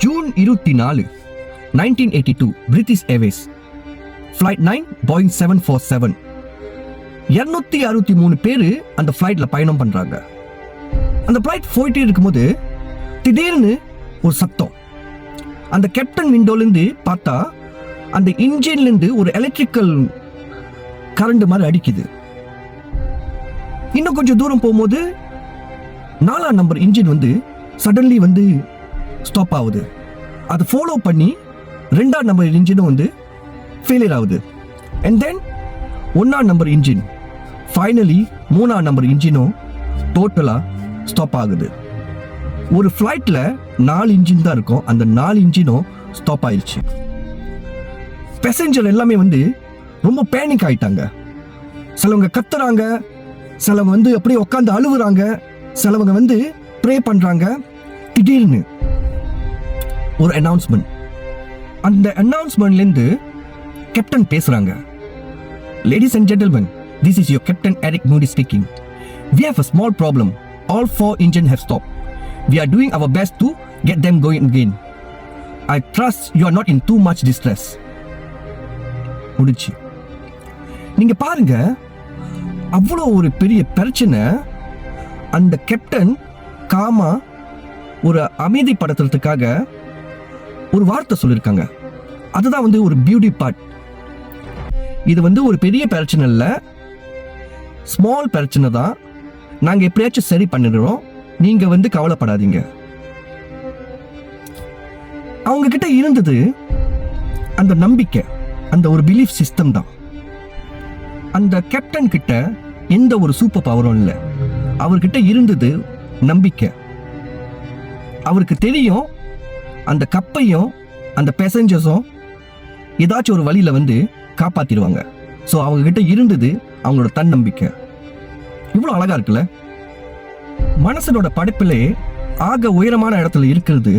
June 24, 1982, British Airways, flight 9 Boeing 747. 263 பேர் அந்த ஃப்ளைட்ல பயணம் பண்றாங்க. அந்த ஃப்ளைட் போயிட்டே இருக்கும்போது திடீர்னு ஒரு சத்தம். அந்த கேப்டன் விண்டோலேருந்து பார்த்தா அந்த இன்ஜின்லேருந்து ஒரு எலக்ட்ரிக்கல் கரண்ட் மாதிரி அடிக்குது. இன்னும் கொஞ்சம் தூரம் போகும்போது 4ஆம் நம்பர் இன்ஜின் வந்து சடன்லி வந்து ஸ்டாப் ஆகுது. அதை ஃபாலோ பண்ணி 2ஆம் நம்பர் இன்ஜினும் வந்து ஃபெயிலியர் ஆகுது. அண்ட் தென் 1ஆம் நம்பர் இன்ஜின், ஃபைனலி 3ஆம் நம்பர் இன்ஜினும் டோட்டலாக ஸ்டாப் ஆகுது. ஒரு ஃப்ளைட்டில் 4 இன்ஜின் தான் இருக்கும், அந்த 4 இன்ஜினும் ஸ்டாப் ஆயிடுச்சு. பேசஞ்சர் எல்லாமே வந்து ரொம்ப பேனிக் ஆயிட்டாங்க. சிலவங்க கத்துறாங்க, சிலவங்க வந்து அப்படியே உட்காந்து அழுவுறாங்க, சிலவங்க வந்து ப்ரே பண்றாங்க. திடீர்னு ஒரு அனௌன்ஸ்மெண்ட். அந்த அனௌன்ஸ்மெண்ட்லேருந்து கேப்டன் பேசுறாங்க. Ladies and gentlemen, this is your captain Eric Moody speaking. We have a small problem. All 4 engines have stopped. We are doing our best to get them going again. I trust you are not in too much distress. முடிச்சு. நீங்க பாருங்க, அவ்வளோ ஒரு பெரிய பிரச்சனை. அந்த captain gamma ஒரு அமைதிப்படுத்துறதுக்காக ஒரு வார்த்தை சொல்லியிருக்காங்க. அதுதான் வந்து ஒரு பியூட்டி பார்ட். இது வந்து ஒரு பெரிய பிரச்சனை இல்லை, ஸ்மால் பிரச்சனை தான். நாங்கள் எப்படியாச்சும் சரி பண்ணிடுறோம், நீங்க வந்து கவலைப்படாதீங்க. அவங்க கிட்ட இருந்தது அந்த நம்பிக்கை, அந்த ஒரு பிலீஃப் சிஸ்டம் தான். அந்த கேப்டன் கிட்ட எந்த ஒரு சூப்பர் பவரும் இல்லை. அவர்கிட்ட இருந்தது நம்பிக்கை. அவருக்கு தெரியும் அந்த கப்பையும் அந்த பேசஞ்சர்ஸும் ஏதாச்சும் ஒரு வழியில வந்து காப்பாத்திடுவாங்க. ஸோ அவங்க கிட்ட இருந்தது அவங்களோட தன்னம்பிக்கை. இவ்வளோ அழகா இருக்குல்ல. மனசனோட படைப்பிலே ஆக உயரமான இடத்துல இருக்கிறது,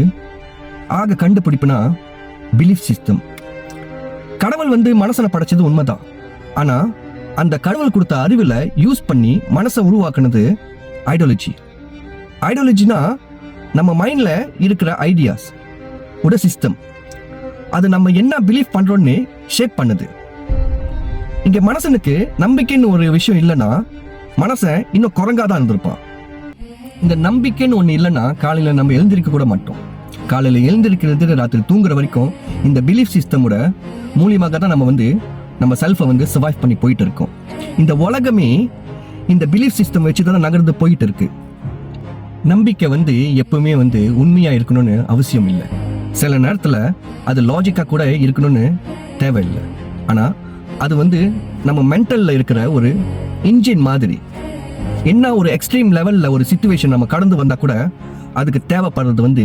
ஆக கண்டுபிடிப்புனா பிலீஃப் சிஸ்டம். கடவுள் வந்து மனசனை படைச்சது உண்மைதான். ஆனா அந்த கடவுள் கொடுத்த அறிவுல யூஸ் பண்ணி மனசை உருவாக்குனது ஐடியாலஜி. ஐடியாலஜினா நம்ம மைண்ட்ல இருக்கிற ஐடியாஸ் உட சிஸ்டம். அது நம்ம என்ன பிலீவ் பண்றோம்னு ஷேப் பண்ணுது. இங்க மனசனுக்கு நம்பிக்கைன்னு ஒரு விஷயம் இல்லைன்னா மனசன் இன்னும் குறைங்காதான் இருந்திருப்பான். இந்த நம்பிக்கைன்னு ஒன்று இல்லைன்னா காலையில நம்ம எழுந்திருக்க கூட மாட்டோம். காலையில எழுந்திருக்கிறது ராத்திரி தூங்குற வரைக்கும் இந்த பிலீஃப் சிஸ்டமோட மூலியமாக தான் நம்ம வந்து நம்ம செல்ஃபை வந்து சர்வைவ் பண்ணி போயிட்டு இருக்கோம். இந்த உலகமே இந்த பிலீஃப் சிஸ்டம் வச்சு தான் நகர்ந்து போயிட்டு இருக்கு. நம்பிக்கை வந்து எப்பவுமே வந்து உண்மையா இருக்கணும்னு அவசியம் இல்லை. சில நேரத்தில் அது லாஜிக்கா கூட இருக்கணும்னு தேவையில்லை. ஆனா அது வந்து நம்ம மென்டல்ல இருக்கிற ஒரு இன்ஜின் மாதிரி. என்ன ஒரு எக்ஸ்ட்ரீம் லெவல்ல ஒரு சிச்சுவேஷன் நம்ம கடந்து வந்தா கூட அதுக்கு தேவைப்படுறது வந்து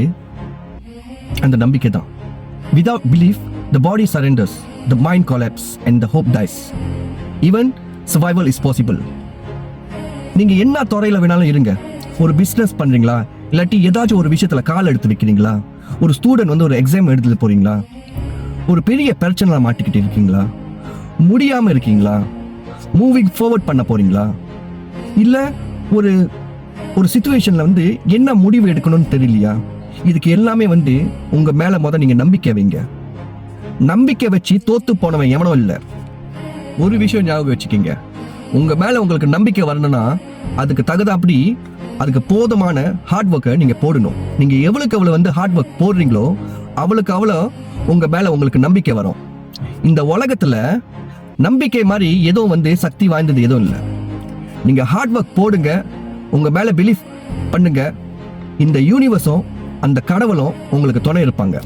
அந்த நம்பிக்கை தான். Without belief, the body surrenders, the mind collapses and the hope dies. Even survival is possible. நீங்க என்ன துறையில வேணாலும் இருங்க. ஒரு பிசினஸ் பண்றீங்களா, இல்லாட்டி ஏதாச்சும் ஒரு விஷயத்துல கால் எடுத்து வைக்கிறீங்களா, ஒரு ஸ்டூடெண்ட் வந்து ஒரு எக்ஸாம் எடுத்துட்டு போறீங்களா, ஒரு பெரிய பிரச்சனை மாட்டிக்கிட்டு இருக்கீங்களா, முடியாம இருக்கீங்களா, மூவிங் ஃபார்வர்ட் பண்ண போறீங்களா, இல்ல ஒரு ஒரு சிச்சுவேஷன்ல வந்து என்ன முடிவு எடுக்கணும்னு தெரியலையா, இதுக்கு எல்லாமே வந்து உங்க மேல நீங்க நம்பிக்கை வைங்க. நம்பிக்கை வச்சு தோத்து போனவன் எவனோ இல்லை. ஒரு விஷயம் ஞாபகம் வச்சுக்கிங்க, உங்க மேல உங்களுக்கு நம்பிக்கை வரணும்னா அதுக்கு தகுந்தாப்படி அதுக்கு போதுமான ஹார்ட் ஒர்க்கை நீங்க போடணும். நீங்க எவ்வளவுக்கு எவ்வளவு வந்து ஹார்ட் ஒர்க் போடுறீங்களோ அவளுக்கு அவ்வளோ உங்க மேல உங்களுக்கு நம்பிக்கை வரும். இந்த உலகத்துல நம்பிக்கை மாதிரி எதுவும் வந்து சக்தி வாய்ந்தது எதுவும் இல்லை. நீங்க ஹார்ட் ஒர்க் போடுங்க, உங்க மேல பிலீஃப் பண்ணுங்க, இந்த யூனிவர்ஸும் அந்த கடவுளும் உங்களுக்கு துணை இருப்பாங்க.